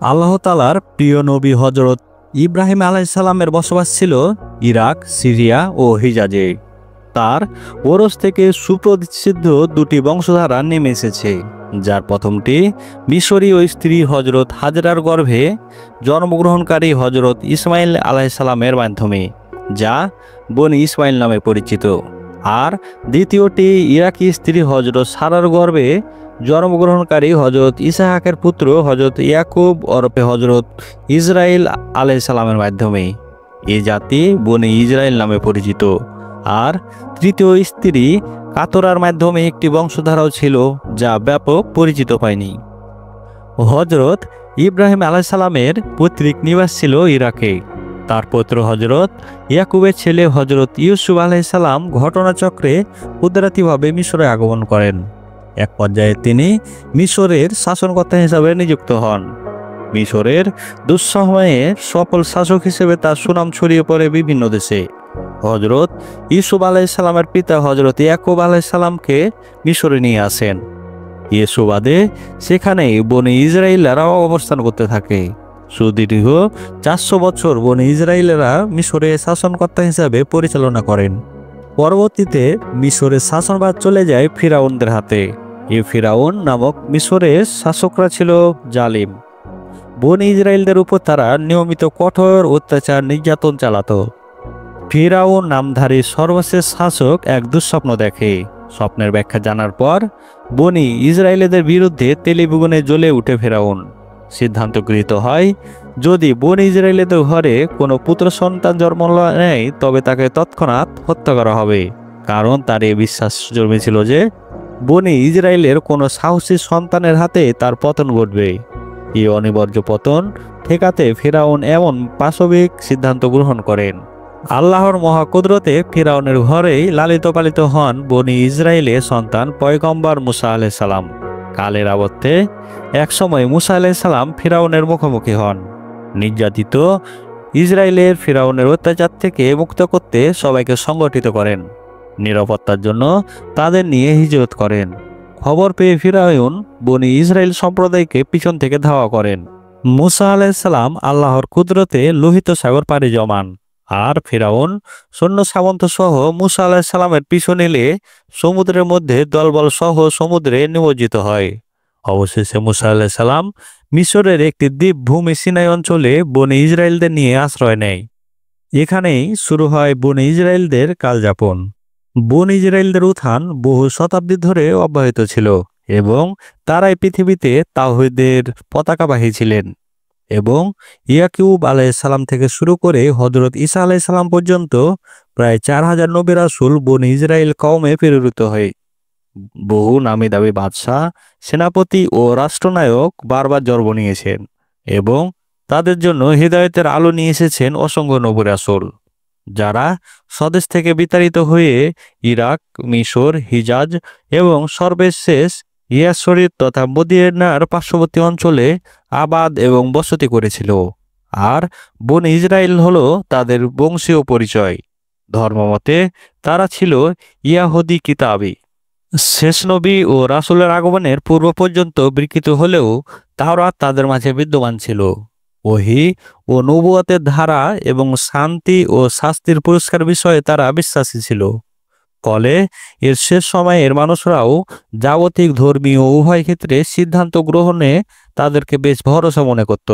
আল্লাহ তাআলার প্রিয় নবী হযরত ইব্রাহিম আলাইহিস সালামের বসবাস ছিল ইরাক, সিরিয়া ও হিজাজে। তার ওরস থেকে সুপ্রসিদ্ধ দুটি বংশধারা নেমে এসেছে, যার প্রথমটি মিশরীয় স্ত্রী হযরত হাজরার গর্ভে জন্মগ্রহণকারী হযরত ইসমাইল আলাইহিস সালামের মাধ্যমে, যা বনি ইসমাইল নামে পরিচিত। আর দ্বিতীয়টি ইরাকি স্ত্রী হযরত সারার গর্ভে জন্মগ্রহণকারী হযরত ইসহাকের পুত্র হযরত ইয়াকুব ওরফে হযরত ইসরাইল আলাইহিস সালামের মাধ্যমে। এই জাতি বনি ইসরাইল নামে পরিচিত। আর তৃতীয় স্ত্রী কাতরার মাধ্যমে একটি বংশধারাও ছিল, যা ব্যাপক পরিচিত পায়নি। হযরত ইব্রাহিম আলাইহিস সালামের পৈতৃক নিবাস ছিল ইরাকে। তার পুত্র হযরত ইয়াকুবের ছেলে হযরত ইউসুফ আলাইহিস সালাম ঘটনাচক্রে কুদরতিভাবে মিশরে আগমন করেন। এক পর্যায়ে তিনি মিশরের শাসনকর্তা হিসাবে নিযুক্ত হন। মিশরের দুঃসময়ে সফল শাসক হিসেবে তার সুনাম ছড়িয়ে পড়ে বিভিন্ন দেশে। হযরত ইউসুফ আলাইহিস সালামের পিতা হযরত ইয়াকুব আলাইহিস সালামকে মিশরে নিয়ে আসেন। এ সুবাদে সেখানেই বনি ইসরাইলেরা অবস্থান করতে থাকে। সুদীর্ঘ 400 বছর বনি ইসরাইলেরা মিশরে শাসনকর্তা হিসাবে পরিচালনা করেন। পরবর্তীতে মিশরের শাসনভার চলে যায় ফিরাউনদের হাতে। এই ফিরাউন নামক মিশরের শাসকরা ছিল জালিম। বনি ইসরাইলদের উপর তারা নিয়মিত কঠোর অত্যাচার নির্যাতন চালাতো। ফিরাউন নামধারী সর্বশেষ শাসক এক দুঃস্বপ্ন দেখে। স্বপ্নের ব্যাখ্যা জানার পর বনি ইসরায়েলদের বিরুদ্ধে তেলেবেগুনে জ্বলে উঠে ফিরাউন। সিদ্ধান্ত গৃহীত হয়, যদি বনি ইসরায়েলদের ঘরে কোনো পুত্র সন্তান জন্ম নেয় তবে তাকে তৎক্ষণাৎ হত্যা করা হবে, কারণ তার এই বিশ্বাস জন্মেছিল যে বনি ইসরায়েলের কোনো সাহসী সন্তানের হাতে তার পতন ঘটবে। এই অনিবার্য পতন ঠেকাতে ফিরাউন এমন পাশবিক সিদ্ধান্ত গ্রহণ করেন। আল্লাহর মহাকুদরতে ফিরাউনের ঘরেই লালিত পালিত হন বনি ইসরায়েলের সন্তান পয়গম্বর মুসা আলাইহিস সালাম। কালের আবর্তে একসময় মুসা আলাইহিস সালাম ফিরাউনের মুখোমুখি হন। নির্যাতিত ইসরায়েলের ফিরাউনের অত্যাচার থেকে মুক্ত করতে সবাইকে সংগঠিত করেন। নিরাপত্তার জন্য তাদের নিয়ে হিজরত করেন। খবর পেয়ে ফিরাউন বনি ইসরায়েল সম্প্রদায়কে পিছন থেকে ধাওয়া করেন। মুসা আলাইহিস সালাম আল্লাহর কুদরতে লোহিত সাগর পাড়ি জমান। আর ফিরাউন সৈন্য সামন্ত সহ মুসা আলাইহিস সালামের পিছু নিলে সমুদ্রের মধ্যে দলবল সহ সমুদ্রে নিমজ্জিত হয়। অবশেষে মুসা আলাইহিস সালাম মিশরের একটি দ্বীপ ভূমি সিনাই অঞ্চলে বনি ইসরায়েলদের নিয়ে আশ্রয় নেয়। এখানেই শুরু হয় বনি ইসরায়েলদের কালযাপন। বনি ইসরায়েলদের উত্থান বহু শতাব্দী ধরে অব্যাহত ছিল এবং তারাই পৃথিবীতে তাওহীদের পতাকাবাহী ছিলেন। এবং ইয়াকুব আলাইহিস সালাম থেকে শুরু করে হযরত ঈসা আলাইহিস সালাম পর্যন্ত প্রায় 4000 নবী রাসূল বনি ইসরায়েল কওমে প্রেরিত হয়। বহু নামী দামি বাদশাহ, সেনাপতি ও রাষ্ট্রনায়ক বারবার জন্ম নিয়েছেন এবং তাদের জন্য হিদায়াতের আলো নিয়ে এসেছেন অসংখ্য নবী রাসূল, যারা স্বদেশ থেকে বিতাড়িত হয়ে ইরাক, মিশর, হিজাজ এবং সর্বশেষ ইয়াসরিব তথা মদিনার পার্শ্ববর্তী অঞ্চলে আবাদ এবং বসতি করেছিল। আর বনি ইসরায়েল হলো তাদের বংশীয় পরিচয়। ধর্মমতে তারা ছিল ইয়াহুদি কিতাবী। শেষ নবী ও রাসূলের আগমনের পূর্ব পর্যন্ত বিকৃত হলেও তাওরাত তাদের মাঝে বিদ্যমান ছিল। ওহী ও নবুয়তের ধারা এবং শান্তি ও শাস্তির পুরস্কার বিষয়ে তারা বিশ্বাসী ছিল। ফলে এর শেষ সময়ের মানুষরাও জাগতিক ধর্মীয় উভয় ক্ষেত্রে সিদ্ধান্ত গ্রহণে তাদেরকে বেশ ভরসা মনে করত।